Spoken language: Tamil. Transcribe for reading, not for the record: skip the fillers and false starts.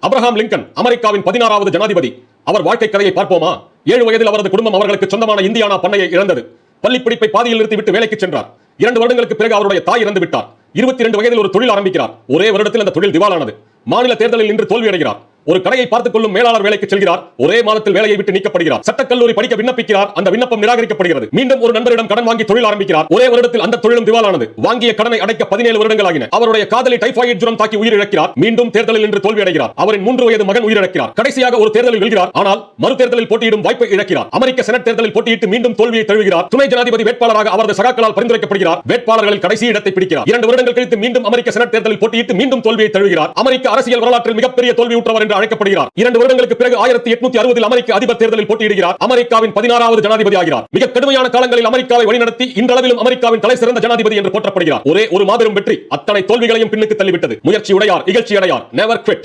அப்ரஹாம் லிங்கன் அமெரிக்காவின் 16வது ஜனாதிபதி. அவர் வாழ்க்கை கதையை பார்ப்போமா? 7 வயதில் அவரது குடும்பம் அவர்களுக்கு சொந்தமான இந்தியானா பண்ணையை இழந்தது. பள்ளிப்படிப்பை பாதியில் நிறுத்திவிட்டு வேலைக்கு சென்றார். 2 வருடங்களுக்கு பிறகு அவருடைய தாய் இறந்து விட்டார். 22 வயதில் ஒரு தொழில் ஆரம்பிக்கிறார். ஒரே வருடத்தில் அந்த தொழில் திவாலானது. மாநில தேர்தலில் இன்று தோல்வியடைகிறார். ஒரு கடையை பார்த்துக் கொள்ளும் மேலாளர் வேலைக்கு செல்கிறார். ஒரே மாதத்தில் வேலையை விட்டு நீக்கப்படுகிறார். சட்டக்கல்லூரி படிக்க விண்ணப்பிக்கிறார். அந்த விண்ணப்பம் நிராகரிக்கப்படுகிறது. மீண்டும் ஒரு நண்பரிடம் கடன் வாங்கி தொழில் ஆரம்பிக்கிறார். ஒரே வருடத்தில் அந்த தொழிலும் திவாலானது. வாங்கிய கடனை அடைக்க 17 வருடங்கள் ஆகின. அவருடைய காதலி டைபாய்டு ஜுரம் தாக்கி உயிரிழக்கிறார். மீண்டும் தேர்தலில் இன்று தோல்வியடைகிறார். அவரின் 3 வயது மகன் உயிரிழக்கிறார். கடைசியாக ஒரு தேர்தலில் வெல்கிறார். ஆனால் மறு தேர்தலில் போட்டியிடும் வாய்ப்பை இழக்கிறார். அமெரிக்க செனட் தேர்தலில் போட்டியிட்டு மீண்டும் தோல்வியை தழுவுகிறார். துணை ஜனாதிபதி வேட்பாளராக அவரது சகாக்களால் பரிந்துரைக்கப்படுகிறார். வேட்பாளர்களில் கடைசி இடத்தை பிடிக்கிறார். 2 வருடங்கள் கழித்து மீண்டும் அமெரிக்க செனட் தேர்தலில் போட்டியிட்டு மீண்டும் தோல்வியை தழுவுகிறார். அமெரிக்க அரசியல் வரலாற்றில் மிகப்பெரிய தோல்வியுற்றவர் என்று அழைக்கப்படுகிறார். 2 வருடங்களுக்கு பிறகு 1860 அமெரிக்க அதிபர் தேர்தலில் போட்டியிடுகிறார். அமெரிக்காவின் 16வது ஜனாதிபதி ஆகிறார். மிக கடுமையான காலங்களில் அமெரிக்காவை வழிநடத்தி இன்றளவிலும் அமெரிக்காவின் தலை சிறந்த ஜனாதிபதி என்று போற்றப்படுகிறார். ஒரே ஒரு மாபெரும் வெற்றி அத்தனை தோல்விகளையும் பின்னுக்கு தள்ளிவிட்டது. முயற்சி உடையார் இகழ்ச்சி அடையார். Never quit.